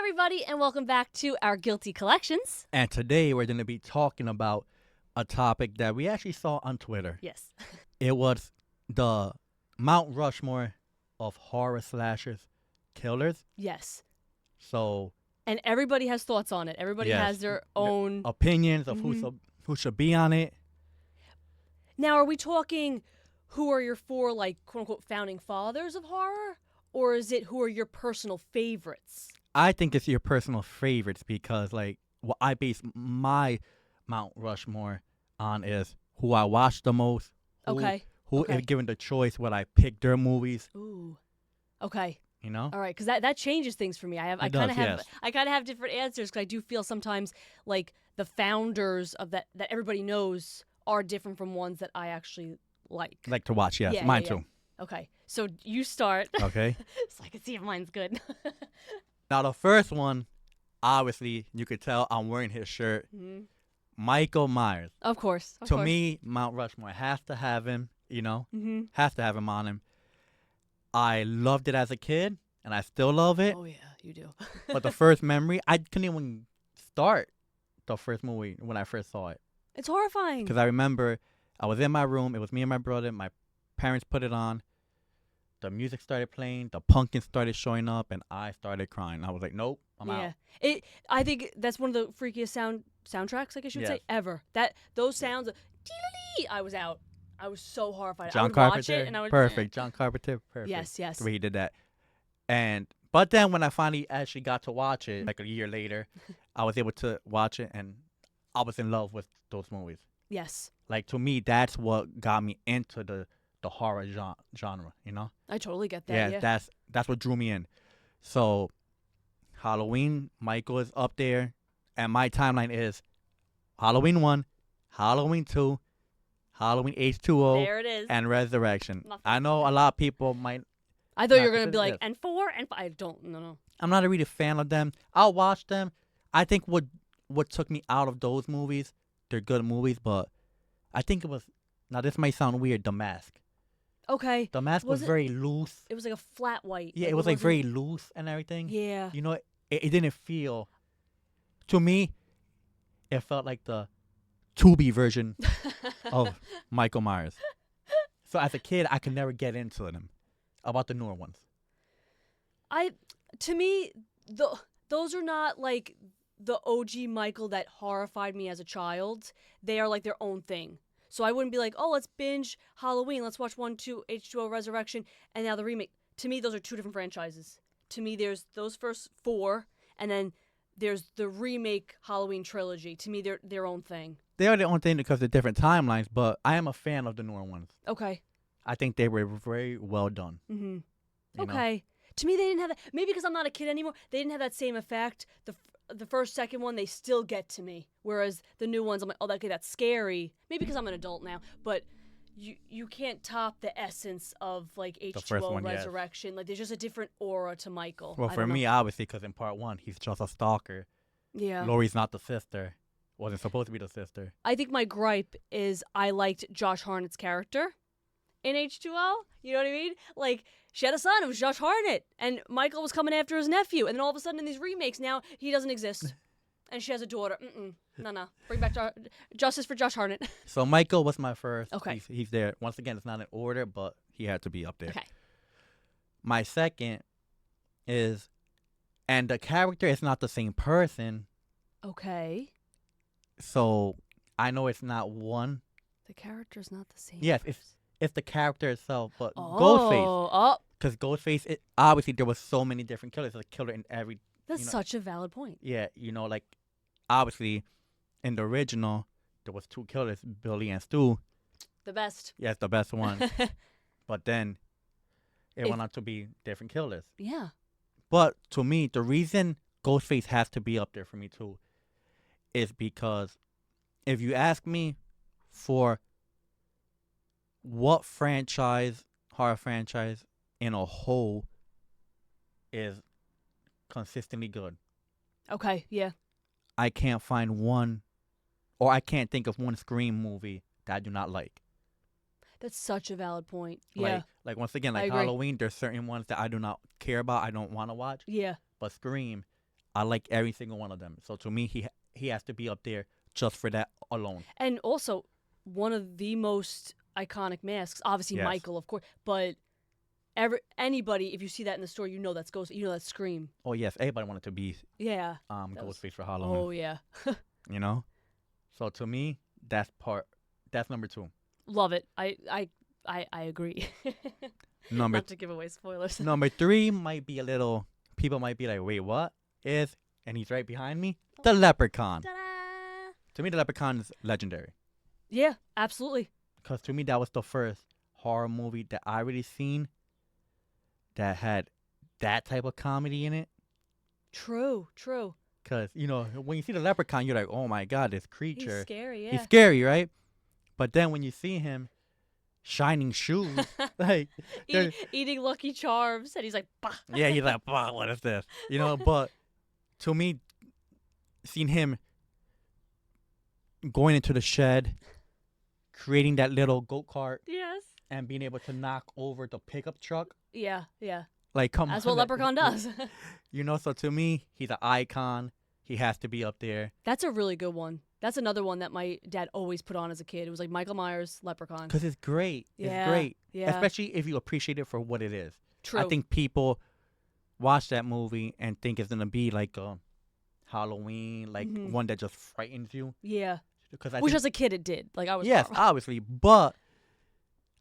everybody, and welcome back to our Guilty Collections. And today we're going to be talking about a topic that we actually saw on Twitter. Yes. It was the Mount Rushmore of horror slashers killers. Yes. So, and everybody has thoughts on it. Everybody has their own opinions of who should be on it. Now, are we talking who are your four, like, quote-unquote, founding fathers of horror? Or is it who are your personal favorites? I think it's your personal favorites because, like, what I base my Mount Rushmore on is who I watch the most. Who, if given the choice, would I pick their movies? Ooh. Okay. You know? All right, because that changes things for me. I kind of have different answers because I do feel sometimes like the founders of that everybody knows are different from ones that I actually like. Like to watch, yes. Mine too. Okay, so you start. Okay. So I can see if mine's good. Now, the first one, obviously, you could tell I'm wearing his shirt. Mm-hmm. Michael Myers. Of course. To me, Mount Rushmore has to have him, you know? Mm-hmm. Has to have him on him. I loved it as a kid, and I still love it. Oh, yeah, you do. But the first memory, I couldn't even start the first movie when I first saw it. It's horrifying. Because I remember I was in my room. It was me and my brother. My parents put it on. The music started playing. The pumpkins started showing up, and I started crying. I was like, nope, I'm out. I think that's one of the freakiest soundtracks, I guess you would say, ever. Those sounds of I was out. I was so horrified. John Carpenter, watch it and I would, perfect. John Carpenter, perfect. Yes. The way he did that. But then when I finally actually got to watch it, like a year later, I was able to watch it, and I was in love with those movies. Yes. Like, to me, that's what got me into the horror genre, you know? I totally get that. Yeah, that's what drew me in. So, Halloween, Michael is up there, and my timeline is Halloween 1, Halloween 2, Halloween H2O, there it is, and Resurrection. I know a lot of people might. I thought you were gonna be like, and 4 and 5. I don't. No. I'm not a really fan of them. I'll watch them. I think what took me out of those movies, they're good movies, but I think it was. Now this might sound weird. The Mask. Okay. The Mask was very loose. It was like a flat white. Yeah, it was like very loose and everything. Yeah. You know, it didn't feel. To me, it felt like the Tubi version of Michael Myers. So as a kid, I could never get into them. About the newer ones. To me, those are not like the OG Michael that horrified me as a child. They are like their own thing. So I wouldn't be like, oh, let's binge Halloween. Let's watch 1, 2, H2O, Resurrection, and now the remake. To me, those are two different franchises. To me, there's those first 4, and then there's the remake Halloween trilogy. To me, they're their own thing. They are their own thing because they're different timelines, but I am a fan of the newer ones. Okay. I think they were very well done. Mm-hmm. Okay. To me, they didn't have that. Maybe because I'm not a kid anymore, they didn't have that same effect. The first, second one, they still get to me. Whereas the new ones, I'm like, oh, okay, that's scary. Maybe because I'm an adult now, but you can't top the essence of like H2O Resurrection. Yes. Like there's just a different aura to Michael. Well, for me, obviously, because in part 1, he's just a stalker. Yeah. Laurie's not the sister. Wasn't supposed to be the sister. I think my gripe is I liked Josh Hartnett's character in H2O. You know what I mean? Like, she had a son. It was Josh Hartnett. And Michael was coming after his nephew. And then all of a sudden in these remakes now, he doesn't exist. And she has a daughter. No. Bring back justice for Josh Hartnett. So Michael was my first. Okay. He's there. Once again, it's not in order, but he had to be up there. Okay. My second is, and the character is not the same person. Okay. So I know it's not one. The character's not the same. Yes, it's the character itself, but Ghostface. Because Ghostface, obviously there was so many different killers. There's a killer in every. That's such a valid point. Yeah, like obviously in the original there was 2 killers, Billy and Stu. The best. Yes, the best one. But then it went on to be different killers. Yeah. But to me, the reason Ghostface has to be up there for me too is because if you ask me for what horror franchise in a whole is consistently good. Okay, yeah. I can't find one, or I can't think of one Scream movie that I do not like. That's such a valid point. Yeah. Like once again, like Halloween, there's certain ones that I do not care about, I don't want to watch. Yeah. But Scream, I like every single one of them. So to me, he has to be up there just for that alone. And also, one of the most iconic masks, obviously Yes. Michael, of course, but anybody, if you see that in the store, you know that's Ghost. You know that's Scream. Oh yes, everybody wanted to be Yeah. That was- Ghostface for Halloween. Oh yeah. You know. So to me, that's number 2. Love it. I agree. Number Not to give away spoilers. number 3 might be a little. People might be like, wait, what is? And he's right behind me. The Leprechaun. Ta-da! To me, the Leprechaun is legendary. Yeah, absolutely. Because to me, that was the first horror movie that I really seen that had that type of comedy in it. True. Because, when you see the Leprechaun, you're like, oh my God, this He's creature. scary, yeah. He's scary, right? But then when you see him shining shoes, like, Eating Lucky Charms, and he's like, bah. yeah, he's like, wow, what is this? But to me, seeing him going into the shed, creating that little go-kart, Yes. and being able to knock over the pickup truck, Yeah. like, come That's on. what Leprechaun does. So to me, he's an icon. He has to be up there. That's a really good one. That's another one that my dad always put on as a kid. It was like Michael Myers, Leprechaun. Because it's great. Yeah, It's great. yeah. Especially if you appreciate it for what it is. True. I think people watch that movie and think it's going to be like a Halloween, like one that just frightens you. Yeah. Because Which as a kid it did. Like I was yes, horrified. obviously. But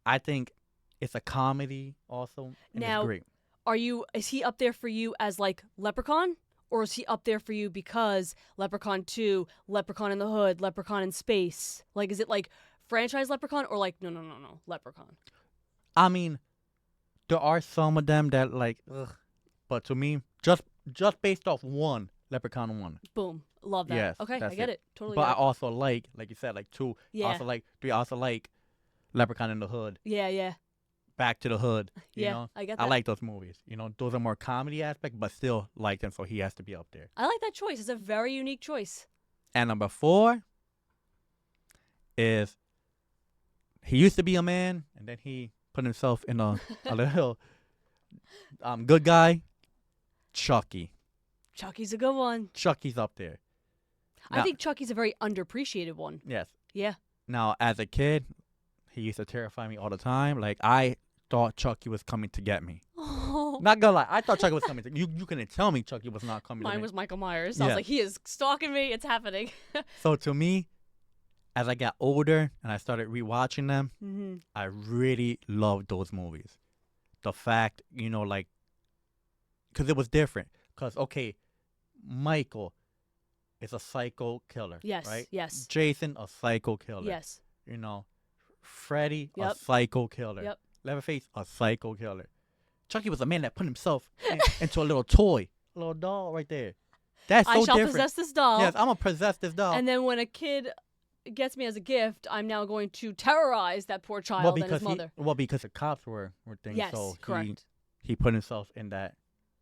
I think it's a comedy also. And Now, it's great. Is he up there for you as like Leprechaun? Or is he up there for you because Leprechaun 2, Leprechaun in the Hood, Leprechaun in Space? Like, is it like franchise Leprechaun or like, no, Leprechaun? I mean, there are some of them that like, ugh. But to me, just based off one, Leprechaun 1. Boom. Love that. Yes, Okay, I that's get it. it. Totally But I get it. also like you said, like 2. Yeah. Also like 3. I also like Leprechaun in the Hood. Yeah. Back to the Hood. You Yeah, know? I get that. I like those movies. Those are more comedy aspect, but still like them, so he has to be up there. I like that choice. It's a very unique choice. And number 4 is he used to be a man, and then he put himself in a little good guy. Chucky. Chucky's a good one. Chucky's up there. I Now- think Chucky's a very underappreciated one. Yes. Yeah. Now, as a kid, he used to terrify me all the time. Like, I thought Chucky was coming to get me. Oh. Not gonna lie, I thought Chucky was coming to you. You couldn't tell me Chucky was not coming to Mine me. was Michael Myers. I was Yeah. like, he is stalking me. It's happening. So to me, as I got older and I started rewatching them, Mm-hmm. I really loved those movies. The fact, like, because it was different. Because, okay, Michael is a psycho killer. Yes. Right? Yes. Jason, a psycho killer. Yes. Freddy, a Yep. psycho killer. Yep. Leatherface, a psycho killer. Chucky was a man that put himself into a little toy, a little doll right there. That's so I shall different. possess this doll. Yes, I'm gonna possess this doll. And then when a kid gets me as a gift, I'm now going to terrorize that poor child and his mother. because the cops were things. Yes, so correct. he put himself in that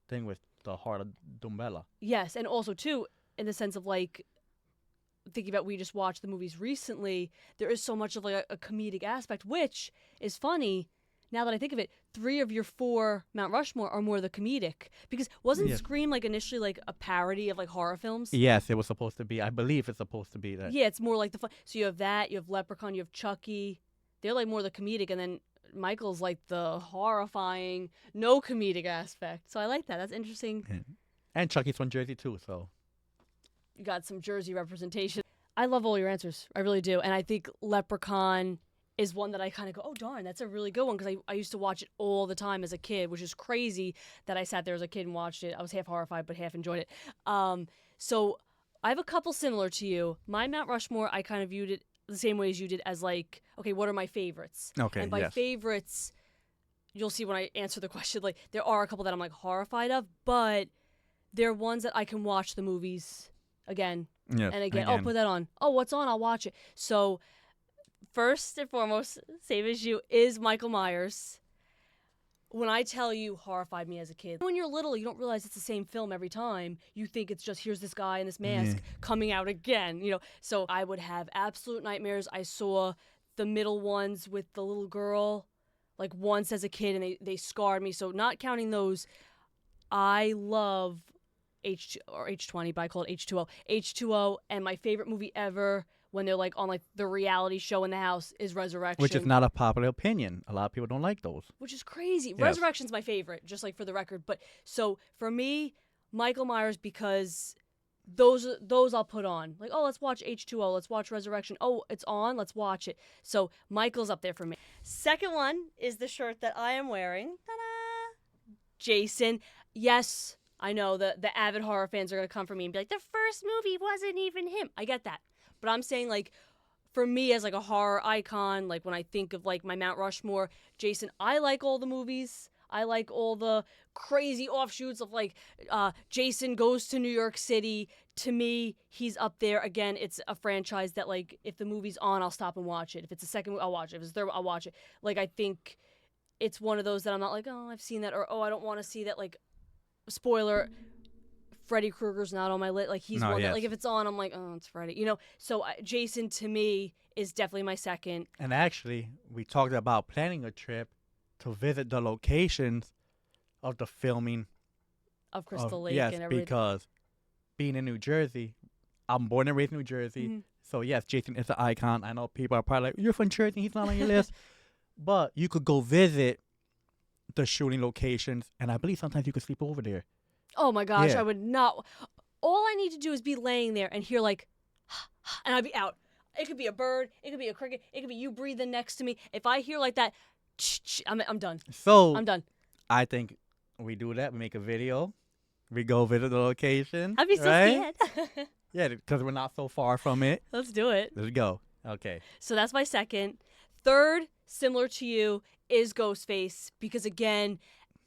thing with the heart of Dumbella. Yes, and also too, in the sense of like thinking about we just watched the movies recently, there is so much of like a comedic aspect, which is funny. Now that I think of it, 3 of your 4 Mount Rushmore are more the comedic. Because wasn't Yeah. Scream like initially like a parody of like horror films? Yes, it was supposed to be. I believe it's supposed to be that. Yeah, it's more like the fun. So you have that, you have Leprechaun, you have Chucky. They're like more the comedic, and then Michael's like the horrifying, no comedic aspect. So I like that. That's interesting. And Chucky's from Jersey too, so. You got some Jersey representation. I love all your answers. I really do. And I think Leprechaun is one that I kind of go, oh, darn, that's a really good one. Because I used to watch it all the time as a kid, which is crazy that I sat there as a kid and watched it. I was half horrified, but half enjoyed it. So I have a couple similar to you. My Mount Rushmore, I kind of viewed it the same way as you did, as like, okay, what are my favorites? Okay, And by yes. favorites, you'll see when I answer the question, like, there are a couple that I'm like horrified of, but they're ones that I can watch the movies again Yes, and again. Oh, put that on. Oh, what's on? I'll watch it. So, first and foremost, same as you, is Michael Myers. When I tell you, horrified me as a kid. When you're little, you don't realize it's the same film every time. You think it's just, here's this guy in this mask coming out again, So I would have absolute nightmares. I saw the middle ones with the little girl, like once as a kid, and they scarred me. So not counting those, I love H20, but I call it H2O. H2O, and my favorite movie ever when they're like on like the reality show in the house is Resurrection. Which is not a popular opinion. A lot of people don't like those. Which is crazy. Yes. Resurrection's my favorite, just like for the record. But so for me, Michael Myers, because those I'll put on. Like, oh, let's watch H2O. Let's watch Resurrection. Oh, it's on. Let's watch it. So Michael's up there for me. Second one is the shirt that I am wearing. Ta-da! Jason. Yes, I know the avid horror fans are going to come for me and be like, the first movie wasn't even him. I get that. But I'm saying, like, for me as, like, a horror icon, like, when I think of, like, my Mount Rushmore, Jason, I like all the movies. I like all the crazy offshoots of, like, Jason Goes to New York City. To me, he's up there. Again, it's a franchise that, like, if the movie's on, I'll stop and watch it. If it's the second movie, I'll watch it. If it's the third, I'll watch it. Like, I think it's one of those that I'm not like, oh, I've seen that, or, oh, I don't want to see that, like, spoiler, Freddy Krueger's not on my list. Like, he's one that, like, if it's on, I'm like, oh, it's Freddy. You know? So, Jason, to me, is definitely my second. And actually, we talked about planning a trip to visit the locations of the filming Of Crystal Lake yes, and everything. because being in New Jersey, I'm born and raised in New Jersey. Mm-hmm. So, yes, Jason is an icon. I know people are probably like, you're from Jersey, he's not on your list. But you could go visit the shooting locations, and I believe sometimes you could sleep over there. Oh my gosh, Yeah. I would not. All I need to do is be laying there and hear like, and I'd be out. It could be a bird, it could be a cricket, it could be you breathing next to me. If I hear like that, I'm done. So I'm done. I think we do that. We make a video. We go visit the location. I'd be so right? scared. Yeah, because we're not so far from it. Let's do it. Let's go. Okay. So that's my second. Third, similar to you, is Ghostface because again,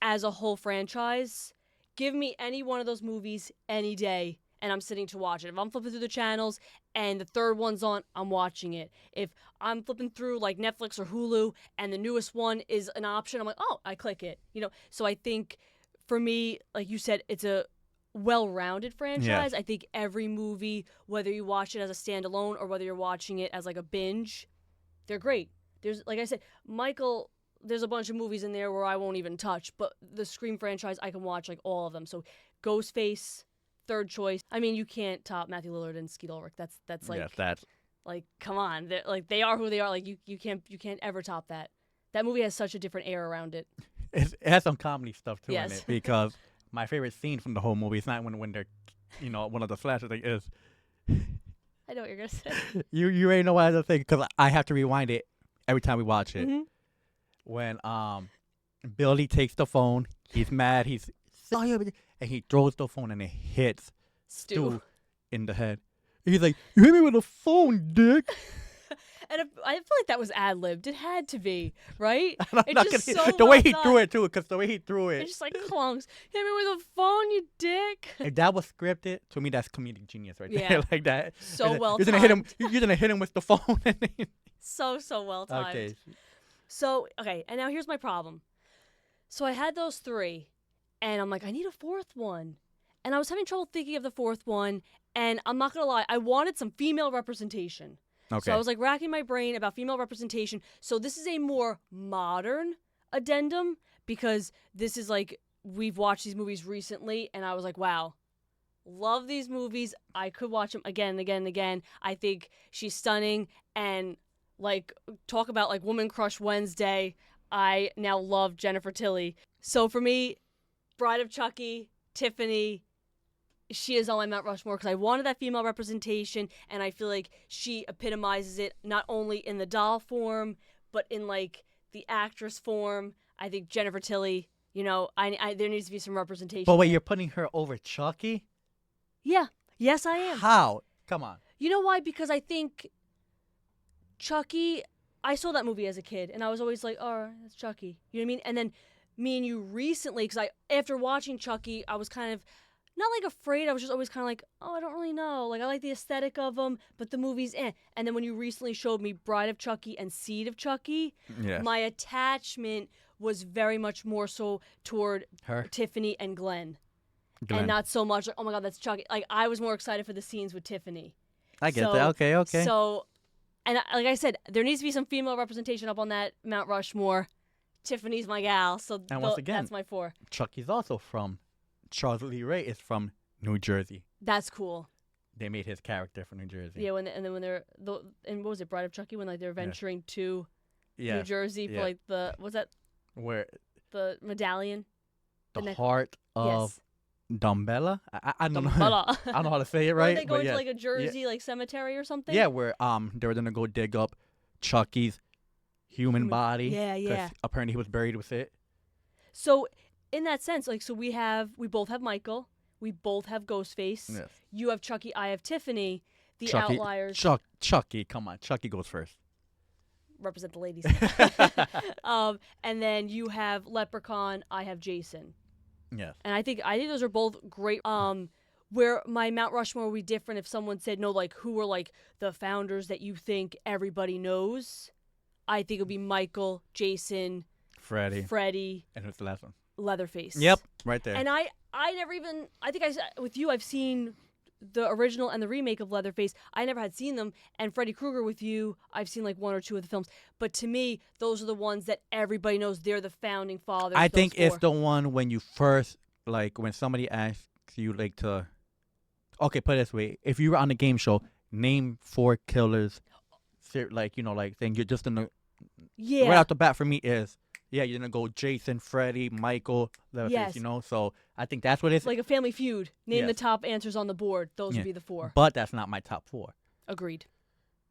as a whole franchise, give me any one of those movies any day, and I'm sitting to watch it. If I'm flipping through the channels and the third one's on, I'm watching it. If I'm flipping through like Netflix or Hulu and the newest one is an option, I'm like, oh, I click it. You know, so I think for me, like you said, it's a well-rounded franchise. Yeah. I think every movie, whether you watch it as a standalone or whether you're watching it as like a binge, they're great. There's, like I said, Michael, there's a bunch of movies in there where I won't even touch, but the Scream franchise, I can watch like all of them. So Ghostface, third choice. I mean, you can't top Matthew Lillard and Skeet Ulrich. That's like, yes, that's like, come on, like they are who they are. Like you can't ever top that. That movie has such a different air around it. it has some comedy stuff too Yes. in it because my favorite scene from the whole movie is not when they're, you know, one of the slashes thing is. I know what you're gonna say. You already know what I was thinking because I have to rewind it every time we watch it. Mm-hmm. When Billy takes the phone, he's mad, and he throws the phone and it hits Stu in the head. He's like, "You hit me with a phone, dick." And I feel like that was ad-libbed. It had to be, right? I'm It's not just gonna- so the way well he done. threw it too, because the way he threw it. It's just like clunks. Hit me with a phone, you dick. If that was scripted, to me that's comedic genius right Yeah. there, like that. So And then well You're gonna hit him. timed. You're gonna hit him with the phone. And then, So well timed. okay. So, okay, and now here's my problem. So I had those three, and I'm like, I need a fourth one. And I was having trouble thinking of the fourth one, and I'm not going to lie, I wanted some female representation. Okay. So I was like racking my brain about female representation. So this is a more modern addendum because this is like, we've watched these movies recently, and I was like, wow, love these movies. I could watch them again and again and again. I think she's stunning, and like, talk about like Woman Crush Wednesday. I now love Jennifer Tilly. So for me, Bride of Chucky, Tiffany, she is on my Mount Rushmore because I wanted that female representation, and I feel like she epitomizes it not only in the doll form, but in like the actress form. I think Jennifer Tilly, you know, I there needs to be some representation. But wait, you're putting her over Chucky? Yeah. Yes, I am. How? Come on. You know why? Because I think Chucky, I saw that movie as a kid, and I was always like, oh, that's Chucky. You know what I mean? And then me and you recently, because after watching Chucky, I was kind of, not like afraid, I was just always kind of like, oh, I don't really know. Like, I like the aesthetic of them, but the movie's eh. And then when you recently showed me Bride of Chucky and Seed of Chucky, Yeah. my attachment was very much more so toward Her. Tiffany and Glenn. Glenn. And not so much like, oh my God, that's Chucky. Like, I was more excited for the scenes with Tiffany. I get So- that. Okay. So, and like I said, there needs to be some female representation up on that Mount Rushmore. Tiffany's my gal, so And once again- that's my four. Chucky's also from. Charles Lee Ray is from New Jersey. That's cool. They made his character from New Jersey. Yeah, and then when they're and what was it, Bride of Chucky, when like they're venturing to New Jersey for like what's that? Where the medallion? The heart of Dumbella? I don't know. Dumbella. I don't know how to say it right. They go into like a Jersey like cemetery or something. Yeah, where they were gonna go dig up Chucky's human body. Yeah. Apparently he was buried with it. So in that sense, like, so we both have Michael. We both have Ghostface. Yes. You have Chucky. I have Tiffany. The Chucky, outliers. Chucky, come on. Chucky goes first. Represent the ladies. And then you have Leprechaun. I have Jason. Yes. And I think those are both great. Where my Mount Rushmore would be different if someone said, no, like, who were like the founders that you think everybody knows. I think it would be Michael, Jason, Freddy, and who's the last one? Leatherface. Yep, right there. And I never even, I think with you, I've seen the original and the remake of Leatherface. I never had seen them. And Freddy Krueger with you, I've seen like one or two of the films. But to me, those are the ones that everybody knows. They're the founding fathers. I think it's the one when you first, like, when somebody asks you, like, to, okay, put it this way. If you were on a game show, name 4 killers, like, you know, like, then you're just in the, right off the bat for me is, you're going to go Jason, Freddy, Michael, Leatherface, you know? So I think that's what it's like a Family Feud. Name the top answers on the board. Those would be the 4. But that's not my top 4. Agreed.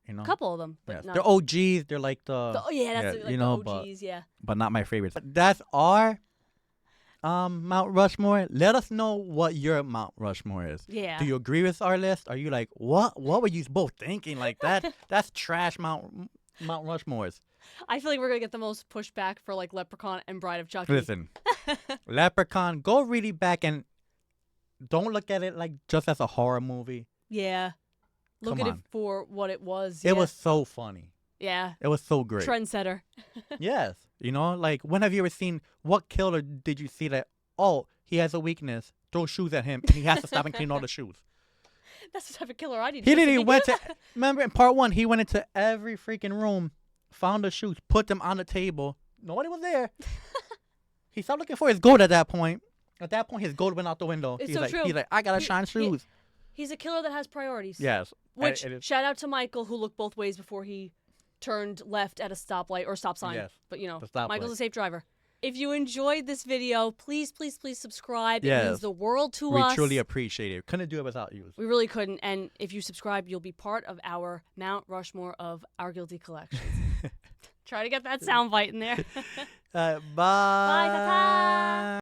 You know? A couple of them. But not they're OGs. They're like that's like you know, the OGs, but not my favorites. But that's our Mount Rushmore. Let us know what your Mount Rushmore is. Yeah. Do you agree with our list? Are you like, what were you both thinking? Like, that's trash Mount Rushmores. I feel like we're going to get the most pushback for like Leprechaun and Bride of Chucky. Listen, Leprechaun, go really back and don't look at it like just as a horror movie. Yeah. Look at it for what it was. It was so funny. Yeah. It was so great. Trendsetter. Yes. You know, like, when have you ever seen, what killer did you see that, oh, he has a weakness, throw shoes at him, and he has to stop and clean all the shoes? That's the type of killer I need. He didn't went to, remember in part 1, he went into every freaking room, found the shoes, put them on the table. Nobody was there. He stopped looking for his gold at that point. At that point, his gold went out the window. It's so true. He's like, I gotta shine shoes. He's a killer that has priorities. Yes. Which, shout out to Michael, who looked both ways before he turned left at a stoplight or stop sign. Yes. But, you know, Michael's a safe driver. If you enjoyed this video, please subscribe. Yes. It means the world to us. We truly appreciate it. Couldn't do it without you. We really couldn't. And if you subscribe, you'll be part of our Mount Rushmore of our guilty collections. Try to get that soundbite in there. Bye. Bye, ta-ta.